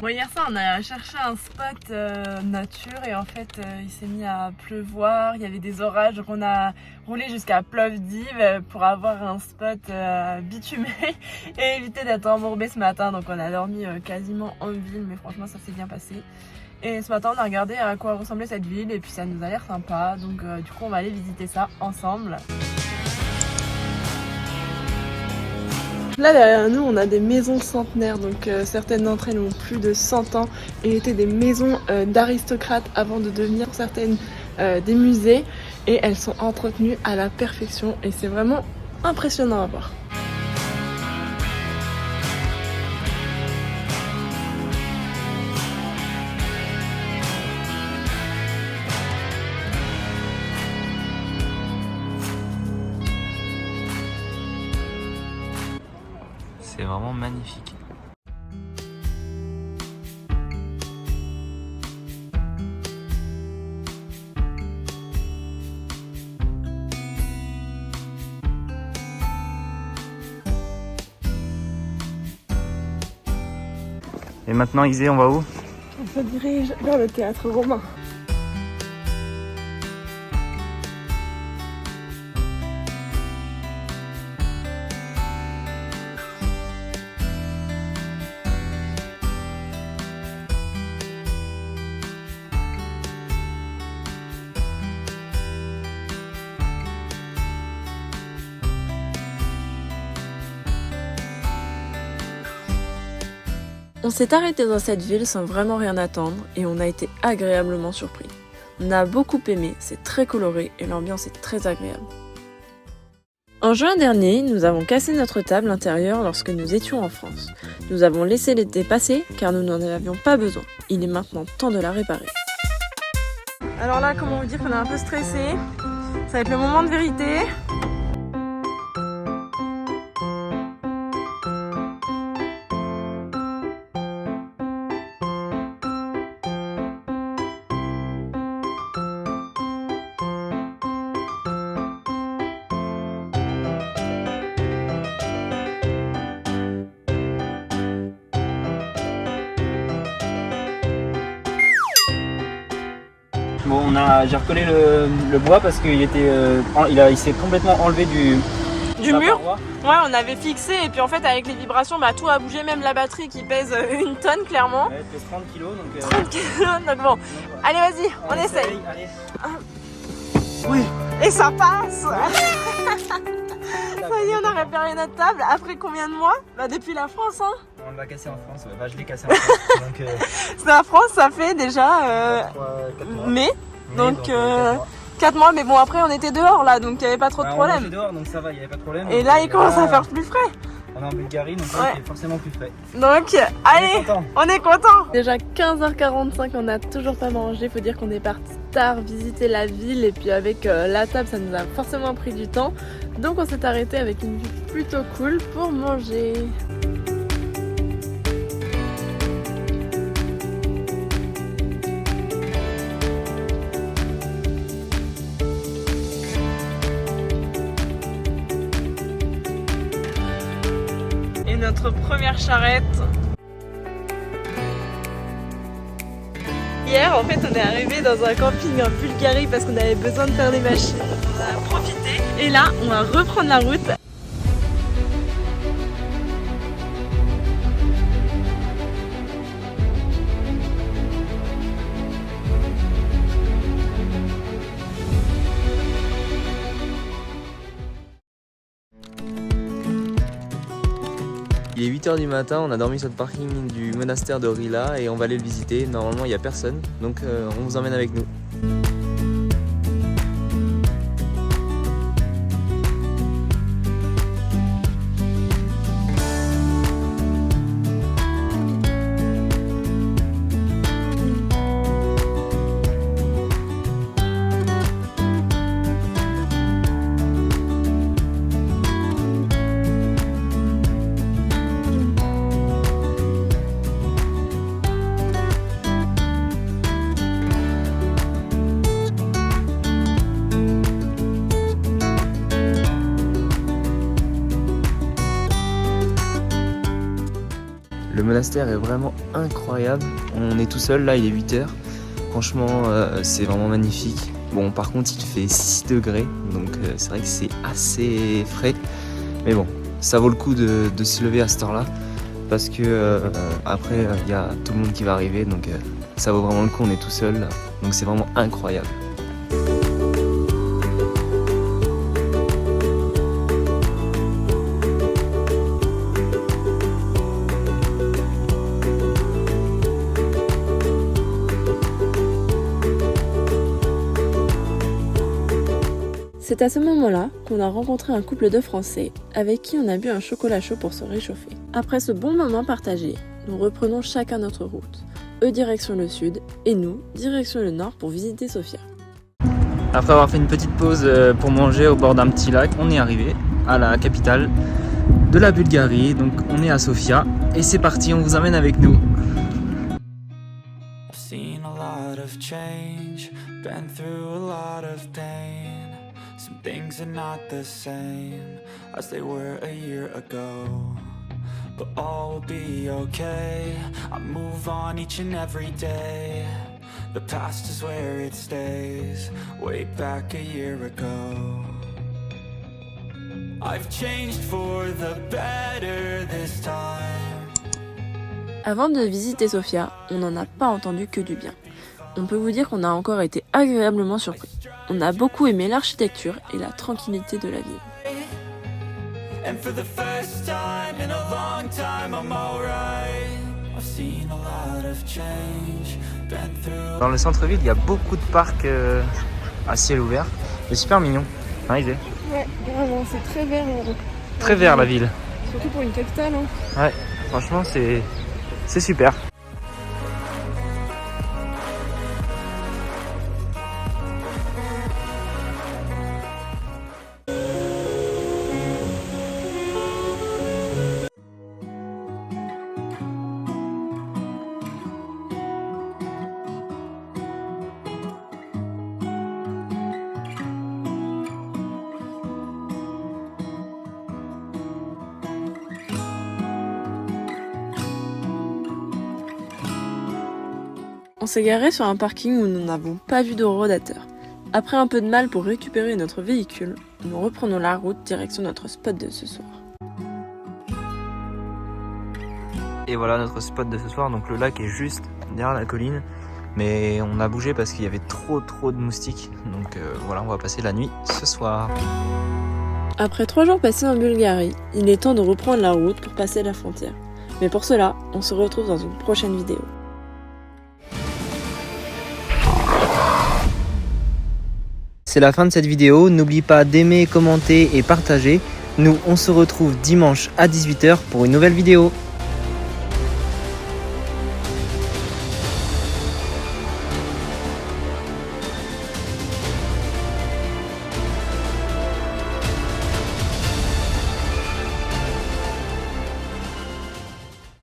Bon, hier soir on a cherché un spot nature et en fait il s'est mis à pleuvoir, il y avait des orages, donc on a roulé jusqu'à Plovdiv pour avoir un spot bitumé et éviter d'être embourbé ce matin. Donc on a dormi quasiment en ville, mais franchement ça s'est bien passé. Et ce matin on a regardé à quoi ressemblait cette ville et puis ça nous a l'air sympa, donc du coup on va aller visiter ça ensemble. Là derrière nous on a des maisons centenaires, donc certaines d'entre elles ont plus de 100 ans et étaient des maisons d'aristocrates avant de devenir certaines des musées, et elles sont entretenues à la perfection et c'est vraiment impressionnant à voir. C'est vraiment magnifique. Et maintenant Isée, on va où? On se dirige vers le théâtre romain. On s'est arrêté dans cette ville sans vraiment rien attendre et on a été agréablement surpris. On a beaucoup aimé, c'est très coloré et l'ambiance est très agréable. En juin dernier, nous avons cassé notre table intérieure lorsque nous étions en France. Nous avons laissé l'été passer car nous n'en avions pas besoin. Il est maintenant temps de la réparer. Alors là, comment vous dire qu'on est un peu stressé. Ça va être le moment de vérité. Bon, j'ai recollé le bois parce qu'il était, il s'est complètement enlevé du mur. Paroi. Ouais, on avait fixé et puis en fait avec les vibrations, tout a bougé, même la batterie qui pèse 1 tonne clairement. Ouais, elle pèse 30 kg donc... 30 kg, donc bon. Allez vas-y, on essaye. Allez. Oui. Et ça passe. Ça y est, on a réparé notre table. Après combien de mois? Depuis la France, hein. On l'a cassé en France, ouais. Je l'ai cassé en France. Donc, c'est la France, ça fait déjà 4 mois. mai. Donc 4 mois, mais bon après on était dehors là, donc il n'y avait pas trop de problème. On était dehors, donc ça va, il n'y avait pas de problème. Et là il commence à faire plus frais. On est en Bulgarie, donc ouais. Il est forcément plus frais. Donc allez, on est content. Déjà 15h45, on n'a toujours pas mangé. Faut dire qu'on est parti tard visiter la ville et puis avec la table ça nous a forcément pris du temps. Donc on s'est arrêté avec une vue plutôt cool pour manger. Et notre première charrette. Hier, en fait, on est arrivé dans un camping en Bulgarie parce qu'on avait besoin de faire des machines. On en a profité. Et là, on va reprendre la route. Il est 8h du matin, on a dormi sur le parking du monastère de Rila et on va aller le visiter. Normalement il n'y a personne, donc on vous emmène avec nous. Le monastère est vraiment incroyable. On est tout seul là, il est 8h. Franchement, c'est vraiment magnifique. Bon, par contre, il fait 6 degrés, donc c'est vrai que c'est assez frais. Mais bon, ça vaut le coup de se lever à cette heure-là, parce que après, il y a tout le monde qui va arriver, donc ça vaut vraiment le coup, on est tout seul. Là. Donc c'est vraiment incroyable. C'est à ce moment-là qu'on a rencontré un couple de Français avec qui on a bu un chocolat chaud pour se réchauffer. Après ce bon moment partagé, nous reprenons chacun notre route. Eux direction le sud et nous direction le nord pour visiter Sofia. Après avoir fait une petite pause pour manger au bord d'un petit lac, on est arrivé à la capitale de la Bulgarie. Donc on est à Sofia et c'est parti, on vous emmène avec nous. I've seen a lot of change, been through a lot of pain. Some things are not the same as they were a year ago. But all will be okay, I move on each and every day. The past is where it stays, way back a year ago. I've changed for the better this time. Avant de visiter Sofia, on n'en a pas entendu que du bien. On peut vous dire qu'on a encore été agréablement surpris. On a beaucoup aimé l'architecture et la tranquillité de la ville. And for the first time in a long time I'm alright. I've seen a lot of change, been through. Dans le centre-ville, il y a beaucoup de parcs à ciel ouvert. C'est super mignon. Hein, Isée ? Ouais, vraiment, c'est très vert. Très vert la ville. Surtout pour une capitale. Ouais, franchement, c'est super. On s'est garé sur un parking où nous n'avons pas vu de rodateur. Après un peu de mal pour récupérer notre véhicule, nous reprenons la route direction notre spot de ce soir. Et voilà notre spot de ce soir, donc le lac est juste derrière la colline. Mais on a bougé parce qu'il y avait trop de moustiques. Donc voilà, on va passer la nuit ce soir. Après 3 jours passés en Bulgarie, il est temps de reprendre la route pour passer la frontière. Mais pour cela, on se retrouve dans une prochaine vidéo. C'est la fin de cette vidéo, n'oublie pas d'aimer, commenter et partager. Nous, on se retrouve dimanche à 18h pour une nouvelle vidéo.